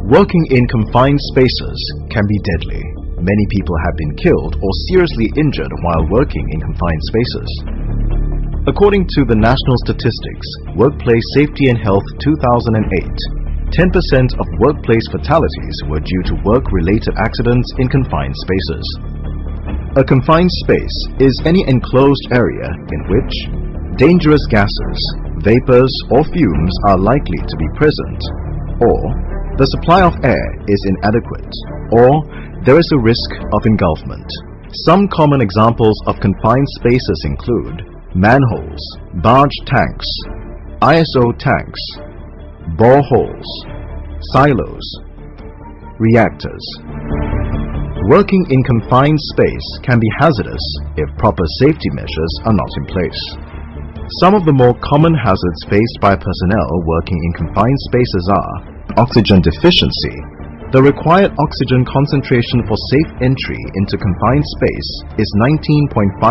Working in confined spaces can be deadly. Many people have been killed or seriously injured while working in confined spaces. According to the National Statistics, Workplace Safety and Health 2008, 10% of workplace fatalities were due to work-related accidents in confined spaces. A confined space is any enclosed area in which dangerous gases, vapors or fumes are likely to be present, or the supply of air is inadequate, or there is a risk of engulfment. Some common examples of confined spaces include manholes, barge tanks, ISO tanks, boreholes, silos, reactors. Working in confined space can be hazardous if proper safety measures are not in place. Some of the more common hazards faced by personnel working in confined spaces are oxygen deficiency. The required oxygen concentration for safe entry into confined space is 19.5%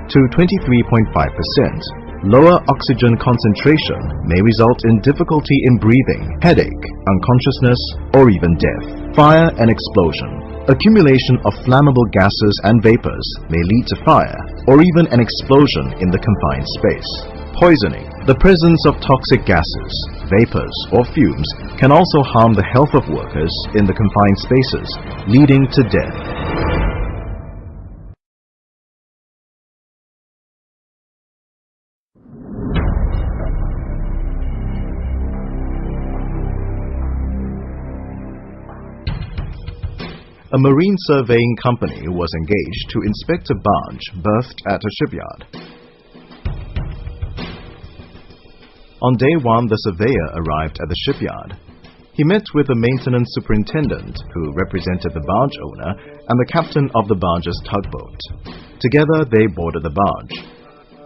to 23.5%. Lower oxygen concentration may result in difficulty in breathing, headache, unconsciousness, or even death. Fire and explosion. Accumulation of flammable gases and vapors may lead to fire or even an explosion in the confined space. Poisoning. The presence of toxic gases, vapors, or fumes can also harm the health of workers in the confined spaces, leading to death. A marine surveying company was engaged to inspect a barge berthed at a shipyard. On day one, the surveyor arrived at the shipyard. He met with the maintenance superintendent, who represented the barge owner, and the captain of the barge's tugboat. Together, they boarded the barge.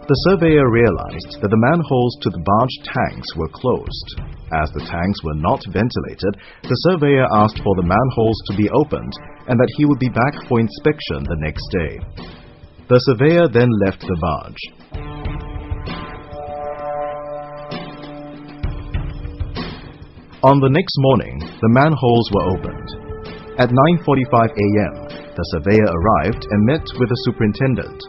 The surveyor realized that the manholes to the barge tanks were closed. As the tanks were not ventilated, the surveyor asked for the manholes to be opened and that he would be back for inspection the next day. The surveyor then left the barge. On the next morning, the manholes were opened. At 9:45 a.m., the surveyor arrived and met with the superintendent.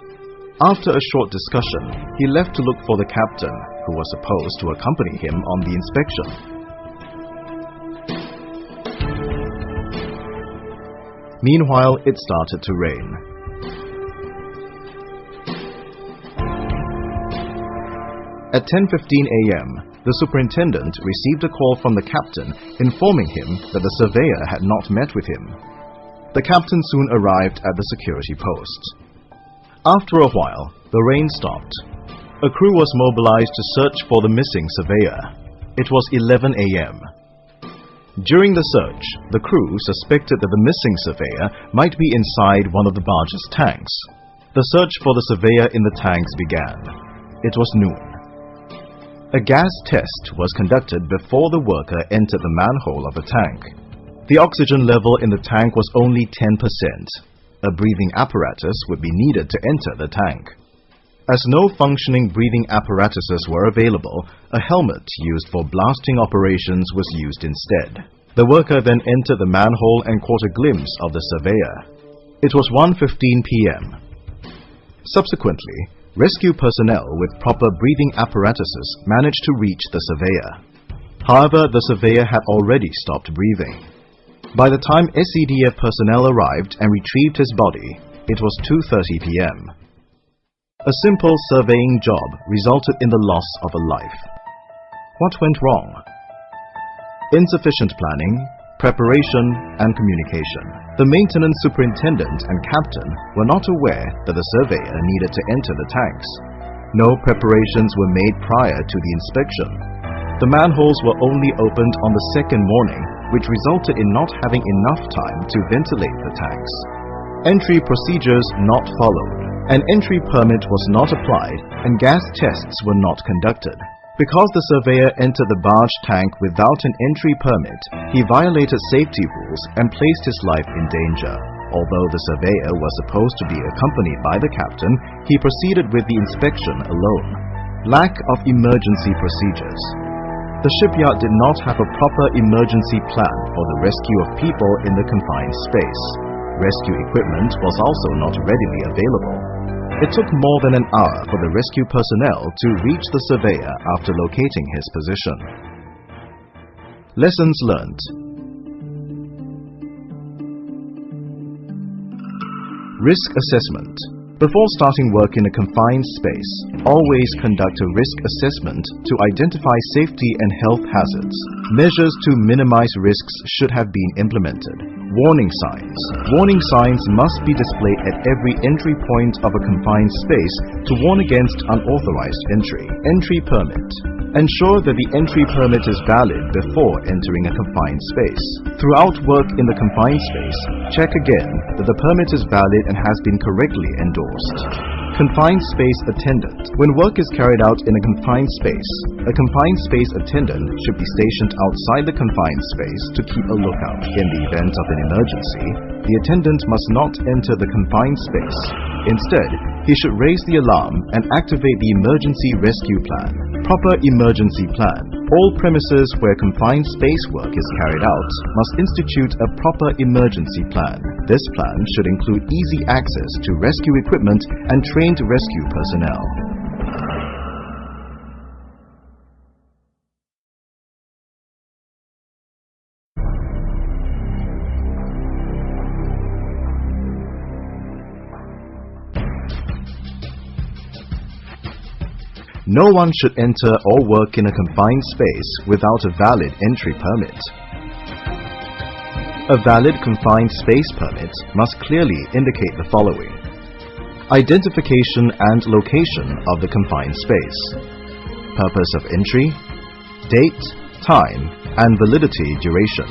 After a short discussion, he left to look for the captain, who was supposed to accompany him on the inspection. Meanwhile, it started to rain. At 10:15 a.m., the superintendent received a call from the captain informing him that the surveyor had not met with him. The captain soon arrived at the security post. After a while, the rain stopped. A crew was mobilized to search for the missing surveyor. It was 11 a.m. During the search, the crew suspected that the missing surveyor might be inside one of the barge's tanks. The search for the surveyor in the tanks began. It was noon. A gas test was conducted before the worker entered the manhole of the tank. The oxygen level in the tank was only 10%. A breathing apparatus would be needed to enter the tank. As no functioning breathing apparatuses were available, a helmet used for blasting operations was used instead. The worker then entered the manhole and caught a glimpse of the surveyor. It was 1:15 p.m. Subsequently, rescue personnel with proper breathing apparatuses managed to reach the surveyor. However, the surveyor had already stopped breathing. By the time SCDF personnel arrived and retrieved his body, it was 2:30 p.m. A simple surveying job resulted in the loss of a life. What went wrong? Insufficient planning, preparation, and communication. The maintenance superintendent and captain were not aware that the surveyor needed to enter the tanks. No preparations were made prior to the inspection. The manholes were only opened on the second morning, which resulted in not having enough time to ventilate the tanks. Entry procedures not followed. An entry permit was not applied and gas tests were not conducted. Because the surveyor entered the barge tank without an entry permit, he violated safety rules and placed his life in danger. Although the surveyor was supposed to be accompanied by the captain, he proceeded with the inspection alone. Lack of emergency procedures. The shipyard did not have a proper emergency plan for the rescue of people in the confined space. Rescue equipment was also not readily available. It took more than an hour for the rescue personnel to reach the surveyor after locating his position. Lessons learned. Risk assessment. Before starting work in a confined space, always conduct a risk assessment to identify safety and health hazards. Measures to minimize risks should have been implemented. Warning signs. Warning signs must be displayed at every entry point of a confined space to warn against unauthorized entry. Entry permit. Ensure that the entry permit is valid before entering a confined space. Throughout work in the confined space, check again that the permit is valid and has been correctly endorsed. Confined space attendant. When work is carried out in a confined space, a confined space attendant should be stationed outside the confined space to keep a lookout. In the event of an emergency, the attendant must not enter the confined space. Instead, he should raise the alarm and activate the emergency rescue plan. Proper emergency plan. All premises where confined space work is carried out must institute a proper emergency plan. This plan should include easy access to rescue equipment and trained rescue personnel. No one should enter or work in a confined space without a valid entry permit. A valid confined space permit must clearly indicate the following: identification and location of the confined space, purpose of entry, date, time, and validity duration,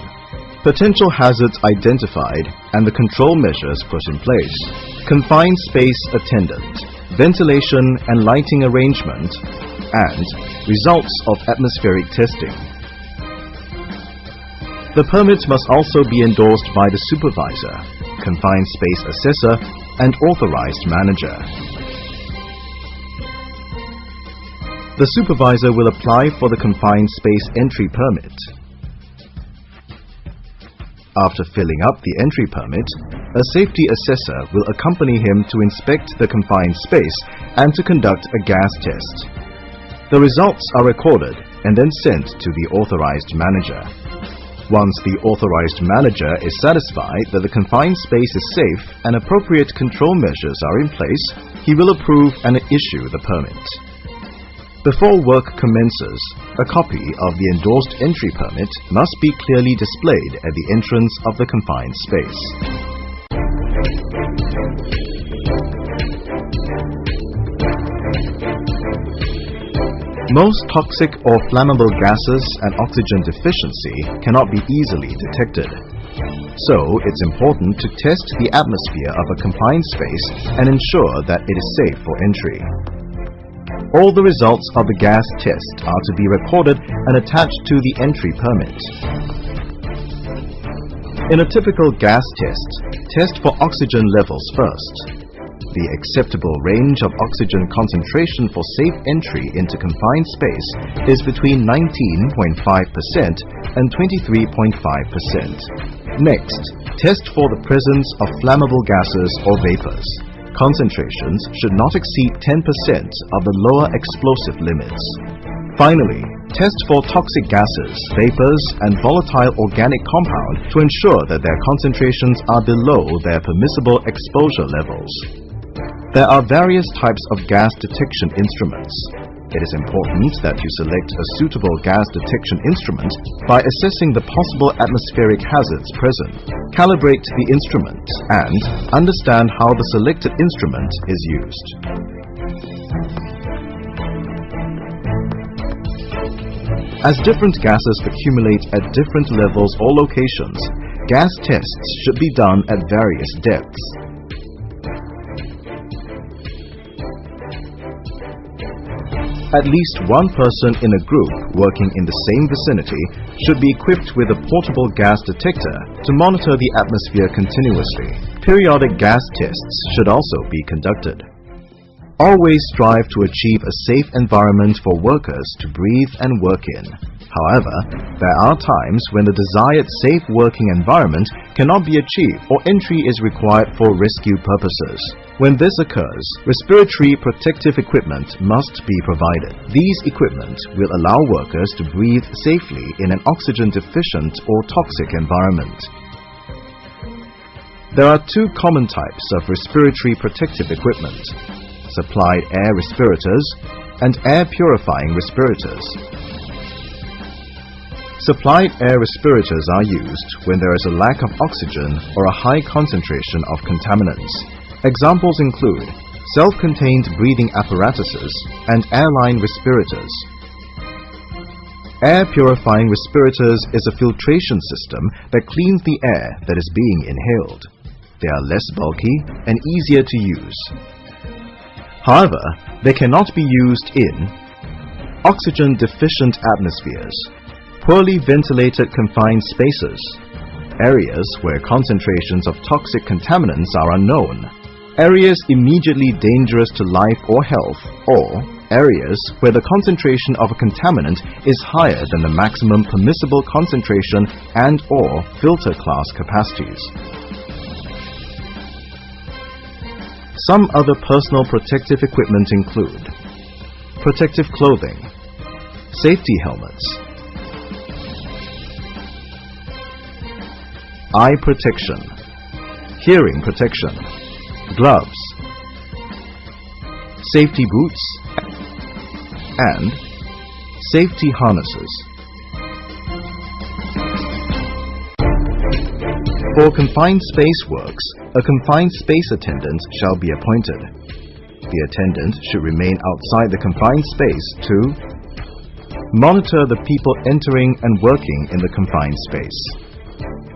potential hazards identified and the control measures put in place, confined space attendant, ventilation and lighting arrangement, and results of atmospheric testing. The permit must also be endorsed by the supervisor, confined space assessor, and authorized manager. The supervisor will apply for the confined space entry permit. After filling up the entry permit, a safety assessor will accompany him to inspect the confined space and to conduct a gas test. The results are recorded and then sent to the authorized manager. Once the authorized manager is satisfied that the confined space is safe and appropriate control measures are in place, he will approve and issue the permit. Before work commences, a copy of the endorsed entry permit must be clearly displayed at the entrance of the confined space. Most toxic or flammable gases and oxygen deficiency cannot be easily detected. So, it's important to test the atmosphere of a confined space and ensure that it is safe for entry. All the results of the gas test are to be recorded and attached to the entry permit. In a typical gas test for oxygen levels first. The acceptable range of oxygen concentration for safe entry into confined space is between 19.5% and 23.5%. Next, test for the presence of flammable gases or vapors. Concentrations should not exceed 10% of the lower explosive limits. Finally, test for toxic gases, vapors, and volatile organic compound to ensure that their concentrations are below their permissible exposure levels. There are various types of gas detection instruments. It is important that you select a suitable gas detection instrument by assessing the possible atmospheric hazards present. Calibrate the instrument and understand how the selected instrument is used. As different gases accumulate at different levels or locations, gas tests should be done at various depths. At least one person in a group working in the same vicinity should be equipped with a portable gas detector to monitor the atmosphere continuously. Periodic gas tests should also be conducted. Always strive to achieve a safe environment for workers to breathe and work in. However, there are times when the desired safe working environment cannot be achieved or entry is required for rescue purposes. When this occurs, respiratory protective equipment must be provided. These equipment will allow workers to breathe safely in an oxygen-deficient or toxic environment. There are two common types of respiratory protective equipment: supplied air respirators and air purifying respirators. Supplied air respirators are used when there is a lack of oxygen or a high concentration of contaminants. Examples include self-contained breathing apparatuses and airline respirators. Air purifying respirators is a filtration system that cleans the air that is being inhaled. They are less bulky and easier to use. However, they cannot be used in oxygen-deficient atmospheres, poorly ventilated confined spaces, areas where concentrations of toxic contaminants are unknown, areas immediately dangerous to life or health, or areas where the concentration of a contaminant is higher than the maximum permissible concentration and/or filter class capacities. Some other personal protective equipment include protective clothing, safety helmets, eye protection, hearing protection, gloves, safety boots, and safety harnesses. For confined space works, a confined space attendant shall be appointed. The attendant should remain outside the confined space to monitor the people entering and working in the confined space,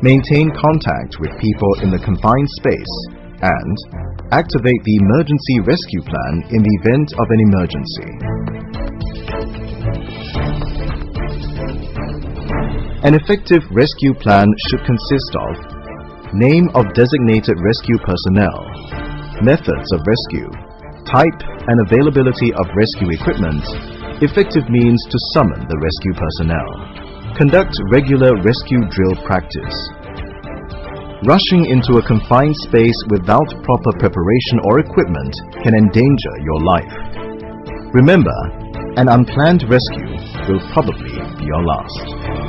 maintain contact with people in the confined space, and activate the emergency rescue plan in the event of an emergency. An effective rescue plan should consist of name of designated rescue personnel, methods of rescue, type and availability of rescue equipment, effective means to summon the rescue personnel. Conduct regular rescue drill practice. Rushing into a confined space without proper preparation or equipment can endanger your life. Remember, an unplanned rescue will probably be your last.